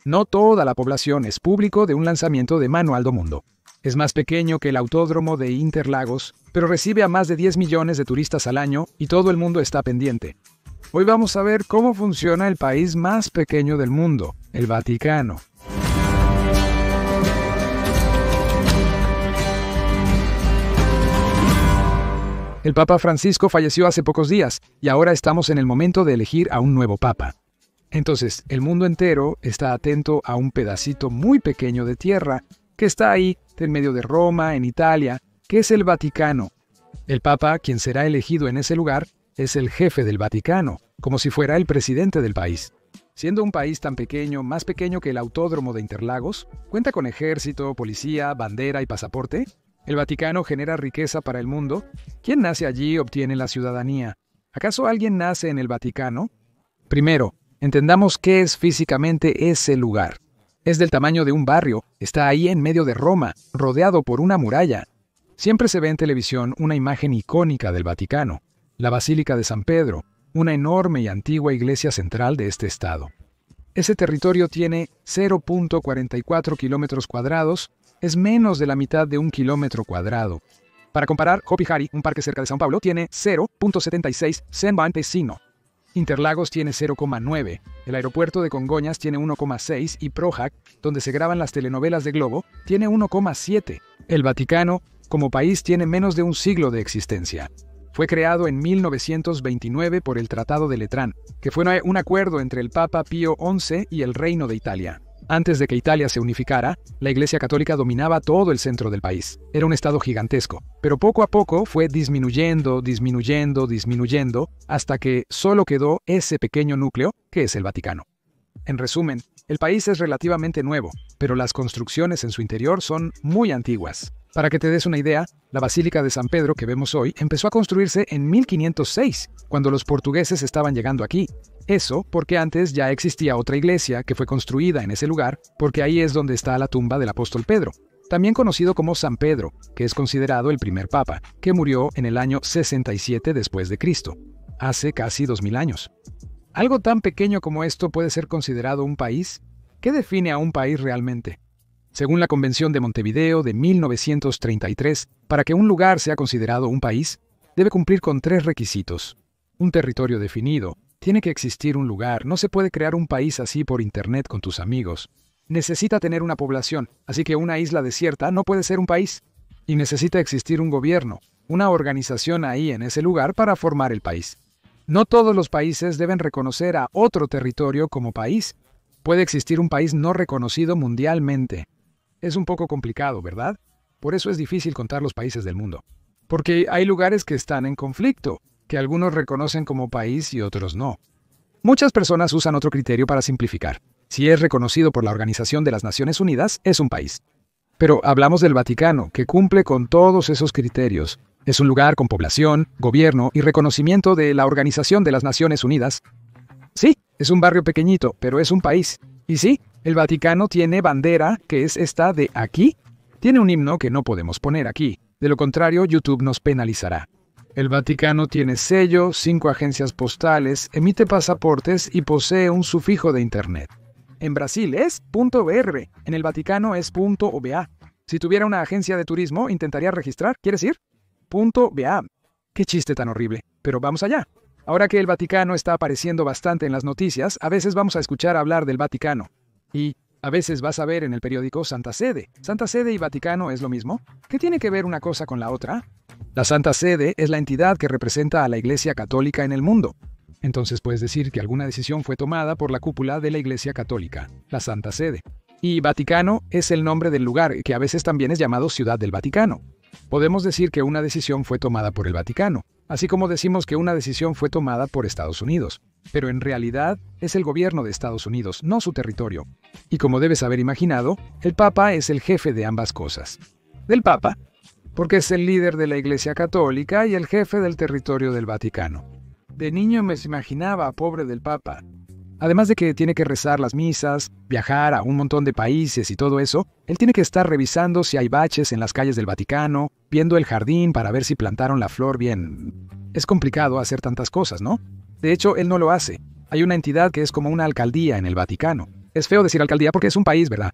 No toda la población es público de un lanzamiento de Manual do Mundo. Es más pequeño que el autódromo de Interlagos, pero recibe a más de 10 millones de turistas al año y todo el mundo está pendiente. Hoy vamos a ver cómo funciona el país más pequeño del mundo, el Vaticano. El Papa Francisco falleció hace pocos días y ahora estamos en el momento de elegir a un nuevo Papa. Entonces, el mundo entero está atento a un pedacito muy pequeño de tierra que está ahí, en medio de Roma, en Italia, que es el Vaticano. El Papa, quien será elegido en ese lugar, es el jefe del Vaticano, como si fuera el presidente del país. Siendo un país tan pequeño, más pequeño que el autódromo de Interlagos, cuenta con ejército, policía, bandera y pasaporte. El Vaticano genera riqueza para el mundo. ¿Quién nace allí obtiene la ciudadanía? ¿Acaso alguien nace en el Vaticano? Primero, entendamos qué es físicamente ese lugar. Es del tamaño de un barrio, está ahí en medio de Roma, rodeado por una muralla. Siempre se ve en televisión una imagen icónica del Vaticano, la Basílica de San Pedro, una enorme y antigua iglesia central de este estado. Ese territorio tiene 0.44 kilómetros cuadrados, es menos de la mitad de un kilómetro cuadrado. Para comparar, Hopi Hari, un parque cerca de São Paulo, tiene 0.76 cm². Interlagos tiene 0,9, el aeropuerto de Congonhas tiene 1,6 y Projac, donde se graban las telenovelas de Globo, tiene 1,7. El Vaticano, como país, tiene menos de un siglo de existencia. Fue creado en 1929 por el Tratado de Letrán, que fue un acuerdo entre el Papa Pío XI y el Reino de Italia. Antes de que Italia se unificara, la Iglesia Católica dominaba todo el centro del país. Era un estado gigantesco, pero poco a poco fue disminuyendo, hasta que solo quedó ese pequeño núcleo, que es el Vaticano. En resumen, el país es relativamente nuevo, pero las construcciones en su interior son muy antiguas. Para que te des una idea, la Basílica de San Pedro que vemos hoy empezó a construirse en 1506, cuando los portugueses estaban llegando aquí. Eso porque antes ya existía otra iglesia que fue construida en ese lugar, porque ahí es donde está la tumba del apóstol Pedro, también conocido como San Pedro, que es considerado el primer papa, que murió en el año 67 después de Cristo, hace casi 2000 años. ¿Algo tan pequeño como esto puede ser considerado un país? ¿Qué define a un país realmente? Según la Convención de Montevideo de 1933, para que un lugar sea considerado un país, debe cumplir con 3 requisitos. Un territorio definido, tiene que existir un lugar, no se puede crear un país así por internet con tus amigos. Necesita tener una población, así que una isla desierta no puede ser un país. Y necesita existir un gobierno, una organización ahí en ese lugar para formar el país. No todos los países deben reconocer a otro territorio como país. Puede existir un país no reconocido mundialmente. Es un poco complicado, ¿verdad? Por eso es difícil contar los países del mundo. Porque hay lugares que están en conflicto, que algunos reconocen como país y otros no. Muchas personas usan otro criterio para simplificar. Si es reconocido por la Organización de las Naciones Unidas, es un país. Pero hablamos del Vaticano, que cumple con todos esos criterios. Es un lugar con población, gobierno y reconocimiento de la Organización de las Naciones Unidas. Sí, es un barrio pequeñito, pero es un país. Y sí, el Vaticano tiene bandera, que es esta de aquí. Tiene un himno que no podemos poner aquí. De lo contrario, YouTube nos penalizará. El Vaticano tiene sello, 5 agencias postales, emite pasaportes y posee un sufijo de Internet. En Brasil es .br, en el Vaticano es .va. Si tuviera una agencia de turismo, intentaría registrar, ¿quieres ir? .va. Qué chiste tan horrible, pero vamos allá. Ahora que el Vaticano está apareciendo bastante en las noticias, a veces vamos a escuchar hablar del Vaticano. Y a veces vas a ver en el periódico Santa Sede. ¿Santa Sede y Vaticano es lo mismo? ¿Qué tiene que ver una cosa con la otra? La Santa Sede es la entidad que representa a la Iglesia Católica en el mundo. Entonces puedes decir que alguna decisión fue tomada por la cúpula de la Iglesia Católica, la Santa Sede. Y Vaticano es el nombre del lugar, que a veces también es llamado Ciudad del Vaticano. Podemos decir que una decisión fue tomada por el Vaticano, así como decimos que una decisión fue tomada por Estados Unidos. Pero en realidad es el gobierno de Estados Unidos, no su territorio. Y como debes haber imaginado, el Papa es el jefe de ambas cosas. Del Papa, porque es el líder de la Iglesia Católica y el jefe del territorio del Vaticano. De niño me imaginaba, pobre del Papa. Además de que tiene que rezar las misas, viajar a un montón de países y todo eso, él tiene que estar revisando si hay baches en las calles del Vaticano, viendo el jardín para ver si plantaron la flor bien. Es complicado hacer tantas cosas, ¿no? De hecho, él no lo hace. Hay una entidad que es como una alcaldía en el Vaticano. Es feo decir alcaldía porque es un país, ¿verdad?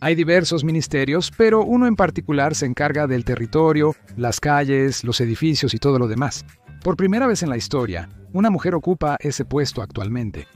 Hay diversos ministerios, pero uno en particular se encarga del territorio, las calles, los edificios y todo lo demás. Por primera vez en la historia, una mujer ocupa ese puesto actualmente.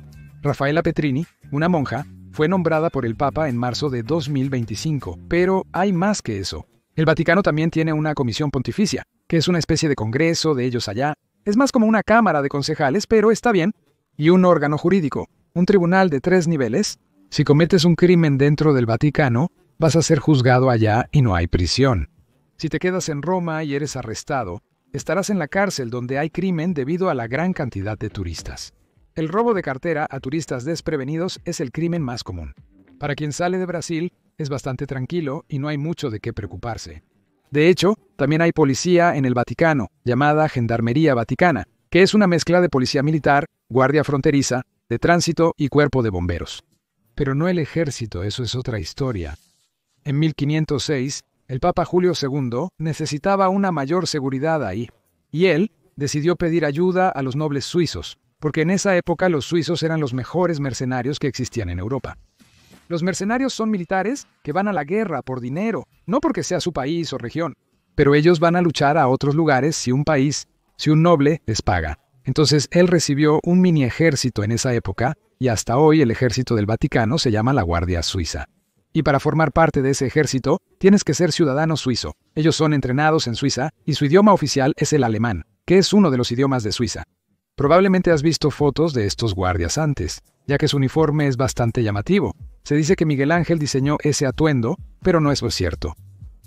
Raffaella Petrini, una monja, fue nombrada por el Papa en marzo de 2025, pero hay más que eso. El Vaticano también tiene una comisión pontificia, que es una especie de congreso de ellos allá. Es más como una cámara de concejales, pero está bien. Y un órgano jurídico, un tribunal de 3 niveles. Si cometes un crimen dentro del Vaticano, vas a ser juzgado allá y no hay prisión. Si te quedas en Roma y eres arrestado, estarás en la cárcel donde hay crimen debido a la gran cantidad de turistas. El robo de cartera a turistas desprevenidos es el crimen más común. Para quien sale de Brasil, es bastante tranquilo y no hay mucho de qué preocuparse. De hecho, también hay policía en el Vaticano, llamada Gendarmería Vaticana, que es una mezcla de policía militar, guardia fronteriza, de tránsito y cuerpo de bomberos. Pero no el ejército, eso es otra historia. En 1506, el Papa Julio II necesitaba una mayor seguridad ahí, y él decidió pedir ayuda a los nobles suizos, porque en esa época los suizos eran los mejores mercenarios que existían en Europa. Los mercenarios son militares que van a la guerra por dinero, no porque sea su país o región, pero ellos van a luchar a otros lugares si un noble les paga. Entonces él recibió un mini ejército en esa época, y hasta hoy el ejército del Vaticano se llama la Guardia Suiza. Y para formar parte de ese ejército, tienes que ser ciudadano suizo. Ellos son entrenados en Suiza, y su idioma oficial es el alemán, que es uno de los idiomas de Suiza. Probablemente has visto fotos de estos guardias antes, ya que su uniforme es bastante llamativo. Se dice que Miguel Ángel diseñó ese atuendo, pero no es cierto.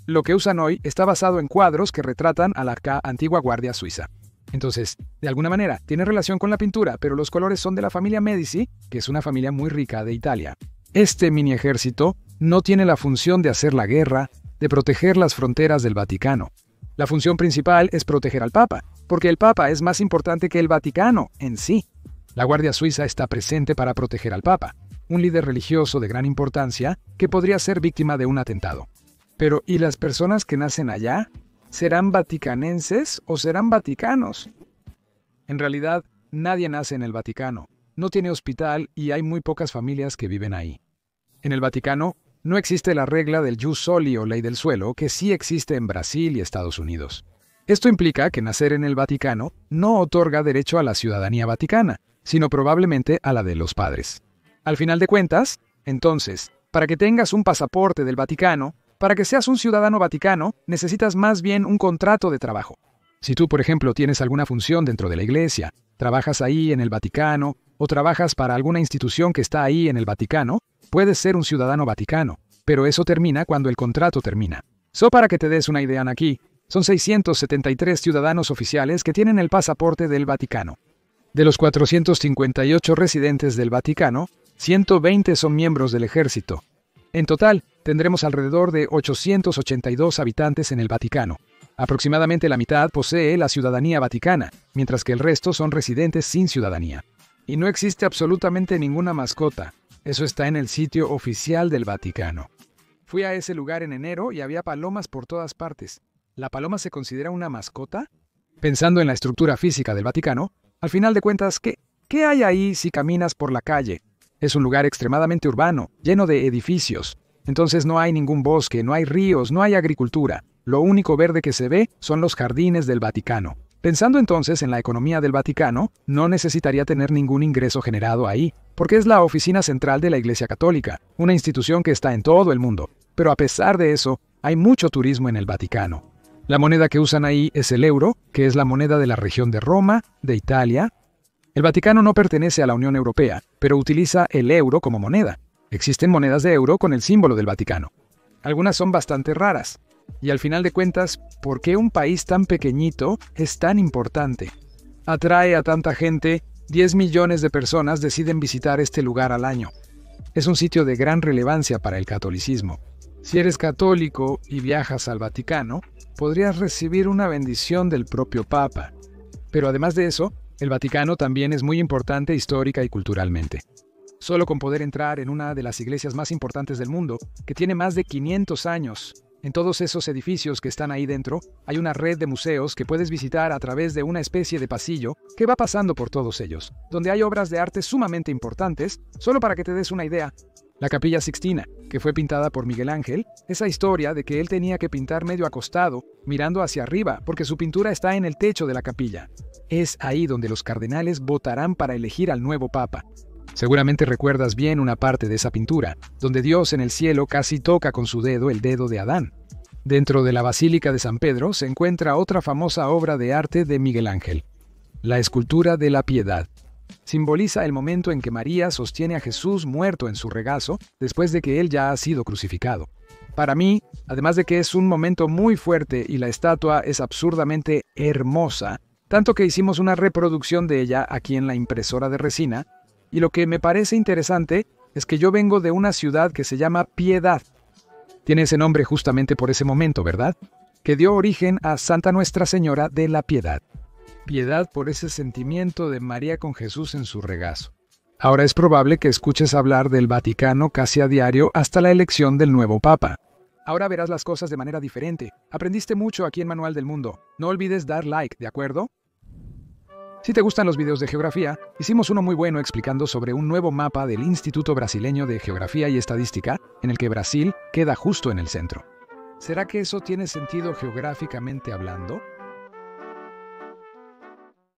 Lo que usan hoy está basado en cuadros que retratan a la antigua Guardia Suiza. Entonces, de alguna manera, tiene relación con la pintura, pero los colores son de la familia Medici, que es una familia muy rica de Italia. Este mini ejército no tiene la función de hacer la guerra, de proteger las fronteras del Vaticano. La función principal es proteger al Papa, porque el Papa es más importante que el Vaticano en sí. La Guardia Suiza está presente para proteger al Papa, un líder religioso de gran importancia que podría ser víctima de un atentado. Pero, ¿y las personas que nacen allá? ¿Serán vaticanenses o serán vaticanos? En realidad, nadie nace en el Vaticano, no tiene hospital y hay muy pocas familias que viven ahí. En el Vaticano, no existe la regla del jus soli o ley del suelo, que sí existe en Brasil y Estados Unidos. Esto implica que nacer en el Vaticano no otorga derecho a la ciudadanía vaticana, sino probablemente a la de los padres. Al final de cuentas, entonces, para que tengas un pasaporte del Vaticano, para que seas un ciudadano vaticano, necesitas más bien un contrato de trabajo. Si tú, por ejemplo, tienes alguna función dentro de la iglesia, trabajas ahí en el Vaticano, o trabajas para alguna institución que está ahí en el Vaticano, puedes ser un ciudadano vaticano, pero eso termina cuando el contrato termina. Para que te des una idea aquí, son 673 ciudadanos oficiales que tienen el pasaporte del Vaticano. De los 458 residentes del Vaticano, 120 son miembros del ejército. En total, tendremos alrededor de 882 habitantes en el Vaticano. Aproximadamente la mitad posee la ciudadanía vaticana, mientras que el resto son residentes sin ciudadanía. Y no existe absolutamente ninguna mascota. Eso está en el sitio oficial del Vaticano. Fui a ese lugar en enero y había palomas por todas partes. ¿La paloma se considera una mascota? Pensando en la estructura física del Vaticano, al final de cuentas, ¿qué hay ahí si caminas por la calle? Es un lugar extremadamente urbano, lleno de edificios. Entonces no hay ningún bosque, no hay ríos, no hay agricultura. Lo único verde que se ve son los jardines del Vaticano. Pensando entonces en la economía del Vaticano, no necesitaría tener ningún ingreso generado ahí, porque es la oficina central de la Iglesia Católica, una institución que está en todo el mundo. Pero a pesar de eso, hay mucho turismo en el Vaticano. La moneda que usan ahí es el euro, que es la moneda de la región de Roma, de Italia. El Vaticano no pertenece a la Unión Europea, pero utiliza el euro como moneda. Existen monedas de euro con el símbolo del Vaticano. Algunas son bastante raras. Y al final de cuentas, ¿por qué un país tan pequeñito es tan importante? Atrae a tanta gente, 10 millones de personas deciden visitar este lugar al año. Es un sitio de gran relevancia para el catolicismo. Si eres católico y viajas al Vaticano, podrías recibir una bendición del propio Papa. Pero además de eso, el Vaticano también es muy importante histórica y culturalmente. Solo con poder entrar en una de las iglesias más importantes del mundo, que tiene más de 500 años, en todos esos edificios que están ahí dentro, hay una red de museos que puedes visitar a través de una especie de pasillo que va pasando por todos ellos, donde hay obras de arte sumamente importantes. Solo para que te des una idea, La Capilla Sixtina, que fue pintada por Miguel Ángel, esa historia de que él tenía que pintar medio acostado, mirando hacia arriba, porque su pintura está en el techo de la capilla. Es ahí donde los cardenales votarán para elegir al nuevo papa. Seguramente recuerdas bien una parte de esa pintura, donde Dios en el cielo casi toca con su dedo el dedo de Adán. Dentro de la Basílica de San Pedro se encuentra otra famosa obra de arte de Miguel Ángel, la escultura de la Piedad. Simboliza el momento en que María sostiene a Jesús muerto en su regazo después de que él ya ha sido crucificado. Para mí, además de que es un momento muy fuerte y la estatua es absurdamente hermosa, tanto que hicimos una reproducción de ella aquí en la impresora de resina, y lo que me parece interesante es que yo vengo de una ciudad que se llama Piedad. Tiene ese nombre justamente por ese momento, ¿verdad? Que dio origen a Santa Nuestra Señora de la Piedad. Piedad por ese sentimiento de María con Jesús en su regazo. Ahora es probable que escuches hablar del Vaticano casi a diario hasta la elección del nuevo Papa. Ahora verás las cosas de manera diferente. Aprendiste mucho aquí en Manual del Mundo. No olvides dar like, ¿de acuerdo? Si te gustan los videos de geografía, hicimos uno muy bueno explicando sobre un nuevo mapa del Instituto Brasileño de Geografía y Estadística, en el que Brasil queda justo en el centro. ¿Será que eso tiene sentido geográficamente hablando?